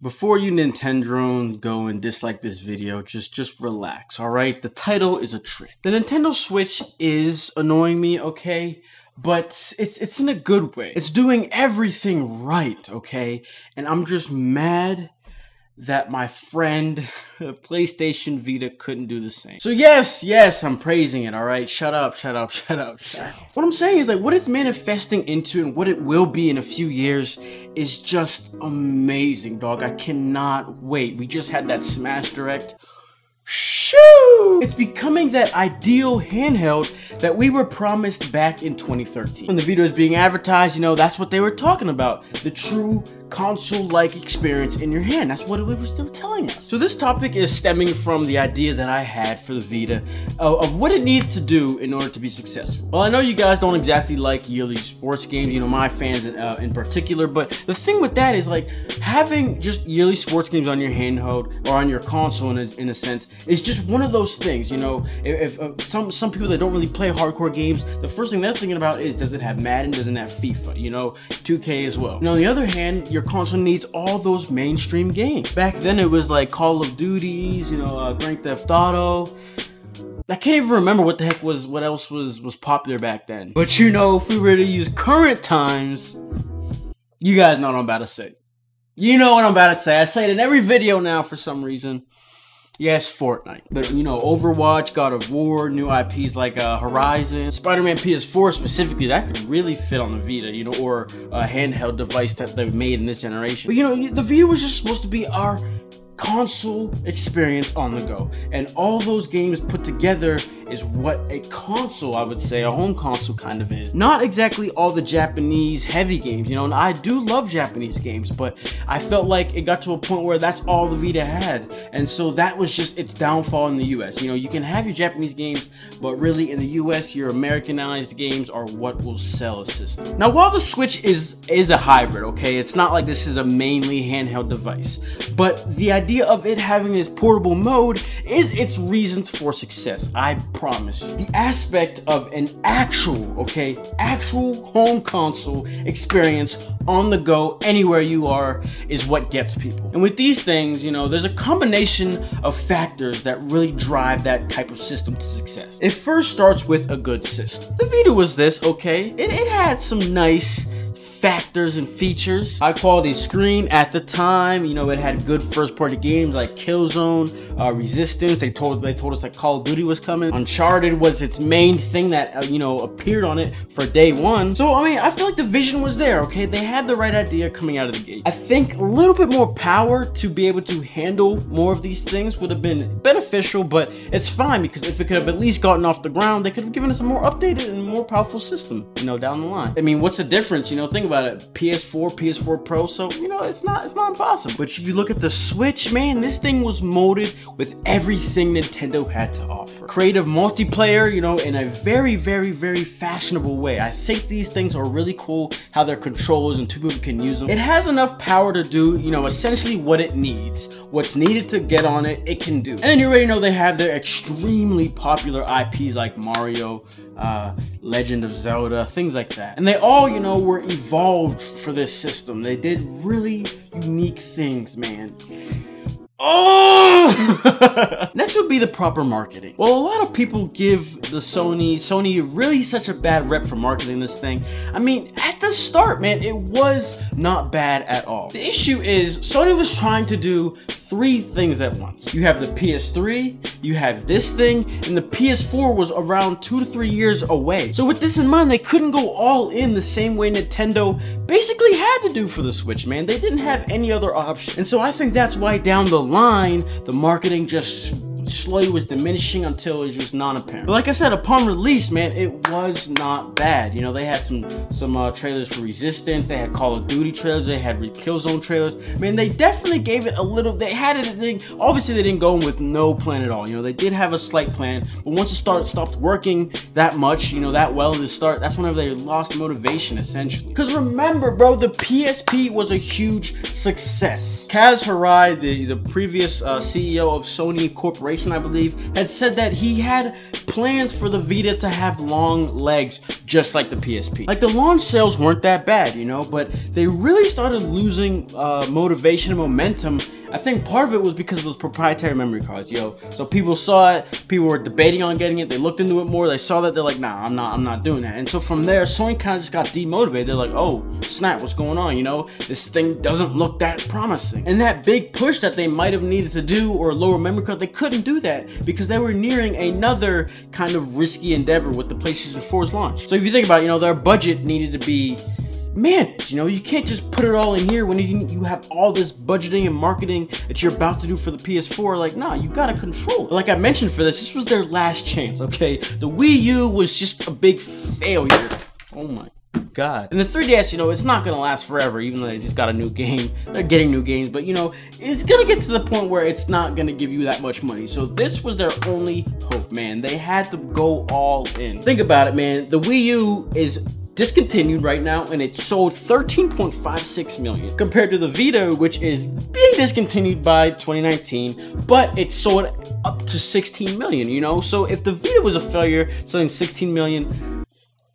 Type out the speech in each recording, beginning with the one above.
Before you Nintendrons go and dislike this video, just relax, alright? The title is a trick. The Nintendo Switch is annoying me, okay? But it's in a good way. It's doing everything right, okay? And I'm just mad that my friend PlayStation Vita couldn't do the same. So yes, I'm praising it, alright? Shut up. What I'm saying is, like, what it's manifesting into and what it will be in a few years is just amazing, dog. I cannot wait. We just had that Smash Direct. Shoo! It's becoming that ideal handheld that we were promised back in 2013. When the video is being advertised, you know, that's what they were talking about. The true console-like experience in your hand. That's what it was still telling us. So this topic is stemming from the idea that I had for the Vita of what it needs to do in order to be successful. Well, I know you guys don't exactly like yearly sports games, you know, my fans in particular, but the thing with that is, like, having just yearly sports games on your handheld or on your console in a sense is just one of those things, you know. If some people that don't really play hardcore games, the first thing they're thinking about is, does it have Madden, does it have FIFA, you know, 2K as well. You know, on the other hand, your console needs all those mainstream games. Back then it was like Call of Duties, you know, Grand Theft Auto. I can't even remember what the heck what else was popular back then. But you know, if we were to use current times, you guys know what I'm about to say. You know what I'm about to say. I say it in every video now for some reason. Yes, Fortnite. But, you know, Overwatch, God of War, new IPs like Horizon, Spider-Man PS4 specifically, that could really fit on the Vita, you know, or a handheld device that they made in this generation. But, you know, the Vita was just supposed to be our console experience on the go. And all those games put together is what a console, I would say, a home console kind of is. Not exactly all the Japanese heavy games, you know, and I do love Japanese games, but I felt like it got to a point where that's all the Vita had. And so that was just its downfall in the US. You know, you can have your Japanese games, but really in the US, your Americanized games are what will sell a system. Now, while the Switch is a hybrid, okay, it's not like this is a mainly handheld device, but the idea of it having this portable mode is its reason for success. I promise you. The aspect of an actual home console experience on the go anywhere you are is what gets people. And with these things, you know, there's a combination of factors that really drive that type of system to success. It first starts with a good system. The Vita was this, okay? It had some nice factors and features. High quality screen at the time, you know, it had good first party games like Killzone, Resistance. They told us that Call of Duty was coming. Uncharted was its main thing that you know, appeared on it for day one. So I mean, I feel like the vision was there, okay? They had the right idea coming out of the gate. I think a little bit more power to be able to handle more of these things would have been beneficial, but it's fine because if it could have at least gotten off the ground, they could have given us a more updated and more powerful system, you know, down the line. I mean, what's the difference? You know, think about it. PS4 Pro, so you know, it's not impossible. But if you look at the Switch, man, this thing was molded with everything Nintendo had to offer. Creative multiplayer, you know, in a very fashionable way. I think these things are really cool, how they're controllers and two people can use them. It has enough power to do, you know, essentially what it needs. What's needed to get on it, it can do. And you already know they have their extremely popular IPs like Mario, Legend of Zelda, things like that. And they all, you know, were evolved for this system. They did really unique things, man. Oh! Next would be the proper marketing. Well, a lot of people give the Sony really such a bad rep for marketing this thing. I mean, at the start, man, it was not bad at all. The issue is Sony was trying to do three things at once. You have the PS3, you have this thing, and the PS4 was around 2 to 3 years away. So with this in mind, they couldn't go all in the same way Nintendo basically had to do for the Switch, man. They didn't have any other option. And so I think that's why down the line, the marketing just slowly was diminishing until it was just non-apparent. But like I said, upon release, man, it was not bad. You know, they had some trailers for Resistance, they had Call of Duty trailers, they had Killzone trailers. Man, they definitely gave it a little, they had it, obviously they didn't go in with no plan at all. You know, they did have a slight plan, but once it stopped working that much, you know, that well in the start, that's whenever they lost motivation, essentially. Because remember, bro, the PSP was a huge success. Kaz Hirai, the previous CEO of Sony Corporation, I believe, had said that he had plans for the Vita to have long long legs just like the PSP. Like the launch sales weren't that bad, you know, but they really started losing motivation and momentum. I think part of it was because of those proprietary memory cards, yo. So people saw it, people were debating on getting it, they looked into it more, they saw that, they're like, nah, I'm not doing that. And so from there, Sony kind of just got demotivated. They're like, oh, snap, what's going on, you know? This thing doesn't look that promising. And that big push that they might have needed to do, or lower memory cards, they couldn't do that because they were nearing another kind of risky endeavor with the PlayStation 4's launch. So if you think about it, you know, their budget needed to be manage, you know, you can't just put it all in here when you have all this budgeting and marketing that you're about to do for the PS4. Like, nah, you gotta control it. Like I mentioned, for this was their last chance, okay? The Wii U was just a big failure. Oh my god. And the 3DS, you know, it's not gonna last forever, even though they just got a new game. They're getting new games, but you know, it's gonna get to the point where it's not gonna give you that much money. So this was their only hope, man. They had to go all in. Think about it, man. The Wii U is discontinued right now, and it sold 13.56 million compared to the Vita, which is being discontinued by 2019, but it sold up to 16 million, you know? So if the Vita was a failure, selling 16 million,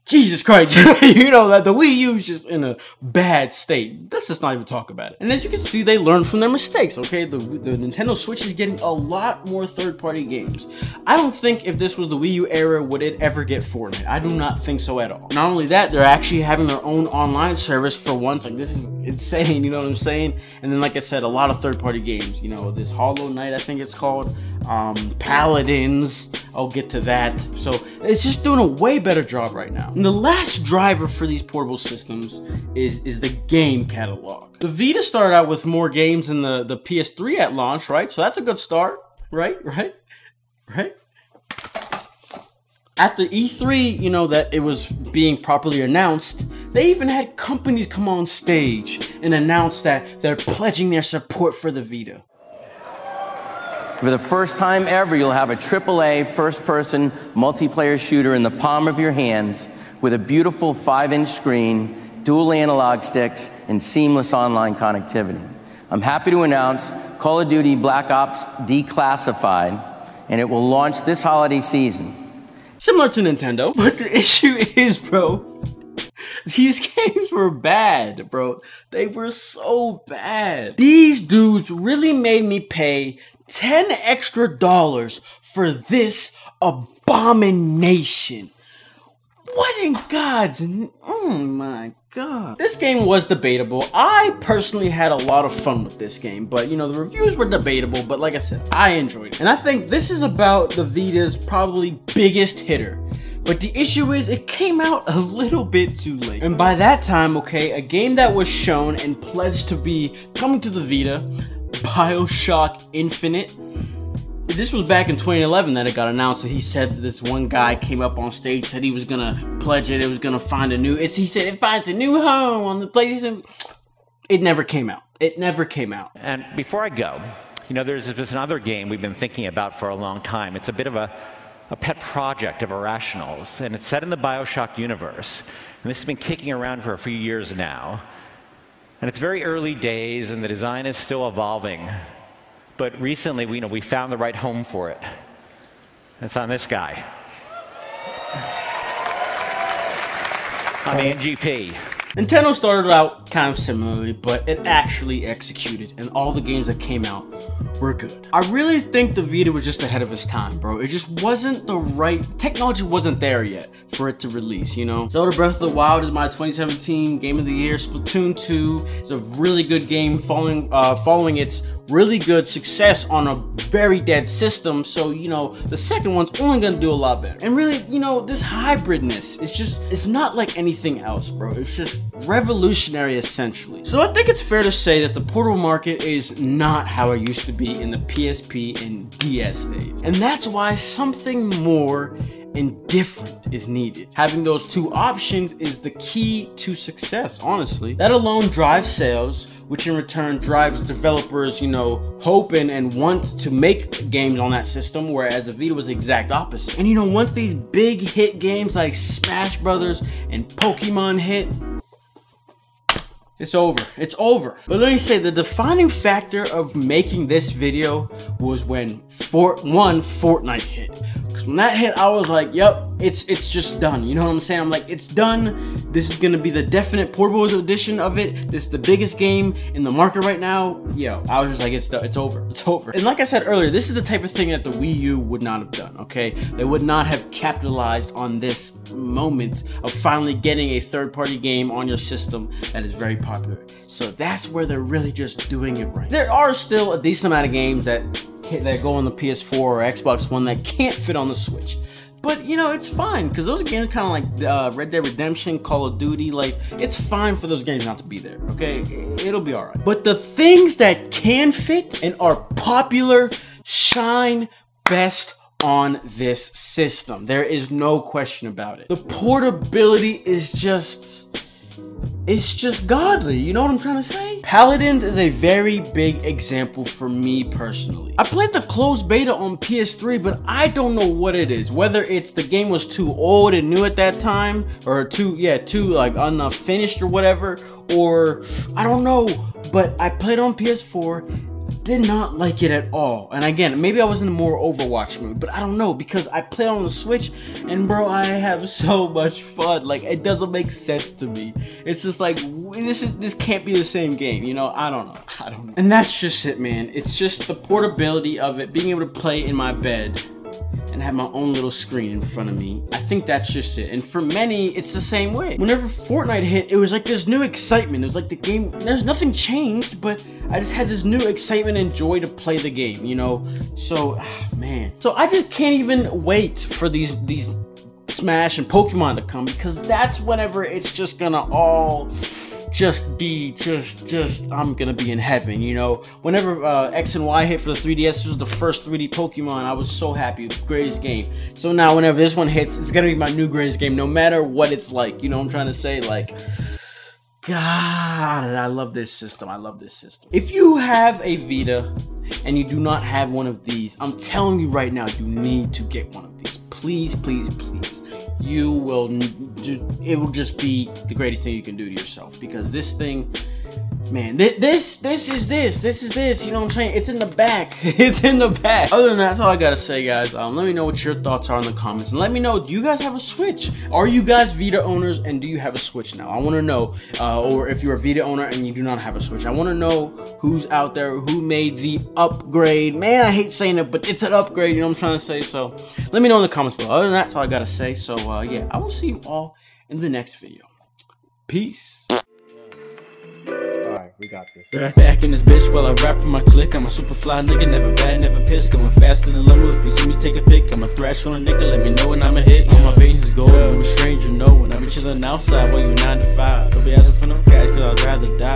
Jesus Christ, you know that the Wii U is just in a bad state. Let's just not even talk about it. And as you can see, they learned from their mistakes, okay? The Nintendo Switch is getting a lot more third-party games. I don't think if this was the Wii U era, would it ever get Fortnite. I do not think so at all. Not only that, they're actually having their own online service for once. Like, this is insane, you know what I'm saying? And then, like I said, a lot of third-party games. You know, this Hollow Knight, I think it's called. Paladins, I'll get to that. So it's just doing a way better job right now. And the last driver for these portable systems is the game catalog. The Vita started out with more games than the PS3 at launch, right? So that's a good start, right? At the E3, you know, that it was being properly announced, they even had companies come on stage and announce that they're pledging their support for the Vita. For the first time ever, you'll have a AAA first-person multiplayer shooter in the palm of your hands with a beautiful 5-inch screen, dual analog sticks, and seamless online connectivity. I'm happy to announce Call of Duty Black Ops Declassified, and it will launch this holiday season. Similar to Nintendo, but the issue is, bro, these games were bad, bro. They were so bad. These dudes really made me pay $10 extra for this abomination. What in God's... Oh my God. This game was debatable. I personally had a lot of fun with this game, but you know, the reviews were debatable, but like I said, I enjoyed it. And I think this is about the Vita's probably biggest hitter. But the issue is, it came out a little bit too late. And by that time, okay, a game that was shown and pledged to be coming to the Vita, BioShock Infinite. This was back in 2011 that it got announced that he said that this one guy came up on stage, said he was gonna pledge it, it was gonna find a new, he said it finds a new home on the PlayStation. It never came out. It never came out. And before I go, you know, there's another game we've been thinking about for a long time. It's a bit of a pet project of Irrational's, and it's set in the BioShock universe. And this has been kicking around for a few years now. And it's very early days, and the design is still evolving. But recently, we found the right home for it. It's on this guy. On the NGP. Nintendo started out kind of similarly, but it actually executed, and all the games that came out were good. I really think the Vita was just ahead of its time, bro. It just wasn't the right, technology wasn't there yet for it to release, you know? Zelda Breath of the Wild is my 2017 Game of the Year. Splatoon 2 is a really good game following its really good success on a very dead system, so you know, the second one's only gonna do a lot better. And really, you know, this hybridness, it's not like anything else, bro. It's just revolutionary, essentially. So I think it's fair to say that the portable market is not how it used to be in the PSP and DS days. And that's why something more and different is needed. Having those two options is the key to success, honestly. That alone drives sales, which in return drives developers, you know, hoping and want to make games on that system, whereas the Vita was the exact opposite. And you know, once these big hit games like Smash Brothers and Pokemon hit, it's over. It's over. But let me say, the defining factor of making this video was when Fortnite hit. Because Xbox. When that hit, I was like, yep, it's just done. You know what I'm saying? I'm like, it's done. This is gonna be the definite portable edition of it. This is the biggest game in the market right now. Yo, I was just like, it's over. It's over. And like I said earlier, this is the type of thing that the Wii U would not have done, okay? They would not have capitalized on this moment of finally getting a third-party game on your system that is very popular. So that's where they're really just doing it right. There are still a decent amount of games that go on the PS4 or Xbox One that can't fit on the Switch. But, you know, it's fine, because those games kind of like Red Dead Redemption, Call of Duty, like, it's fine for those games not to be there, okay? It'll be alright. But the things that can fit and are popular shine best on this system. There is no question about it. The portability is just... it's just godly, you know what I'm trying to say? Paladins is a very big example for me personally. I played the closed beta on PS3, but I don't know what it is. Whether it's the game was too old and new at that time, or too like unfinished or whatever, or I don't know. But I played on PS4. Did not like it at all. And again, maybe I was in a more Overwatch mood, but I don't know, because I play on the Switch and bro, I have so much fun. Like, it doesn't make sense to me. It's just like, this can't be the same game, you know? I don't know. And that's just it, man. It's just the portability of it, being able to play in my bed and have my own little screen in front of me. I think that's just it. And for many, it's the same way. Whenever Fortnite hit, it was like this new excitement. It was like the game, there's nothing changed, but I just had this new excitement and joy to play the game, you know? So, man. So I just can't even wait for these Smash and Pokemon to come, because that's whenever it's just gonna all just be I'm gonna be in heaven, you know? Whenever X and Y hit for the 3DS, this was the first 3D Pokemon. I was so happy. The greatest game. So now whenever this one hits, it's gonna be my new greatest game, no matter what it's like. You know what I'm trying to say? Like, God, I love this system. I love this system. If you have a Vita and you do not have one of these, I'm telling you right now, you need to get one of these. Please, please, please. You will, it will just be the greatest thing you can do to yourself, because this thing, man, this is, you know what I'm saying? It's in the back. It's in the back. Other than that, that's all I gotta say, guys. Let me know what your thoughts are in the comments, and let me know, do you guys have a Switch? Are you guys Vita owners, and do you have a Switch now? I want to know. Or if you're a Vita owner and you do not have a Switch, I want to know who's out there who made the upgrade. Man, I hate saying it, but it's an upgrade, you know what I'm trying to say? So let me know in the comments below. Other than that, that's all I gotta say. So yeah, I will see you all in the next video. Peace. Alright, we got this. Back in this bitch while I rap for my clique. I'm a super fly nigga, never bad, never pissed. Going faster than Lumber. If you see me take a pic, I'm a thrash on a nigga. Let me know when I'm a hit. All my veins is gold. I'm a stranger, no. When I be chillin' outside while you 9 to 5. Don't be asking for no cash, cause I'd rather die.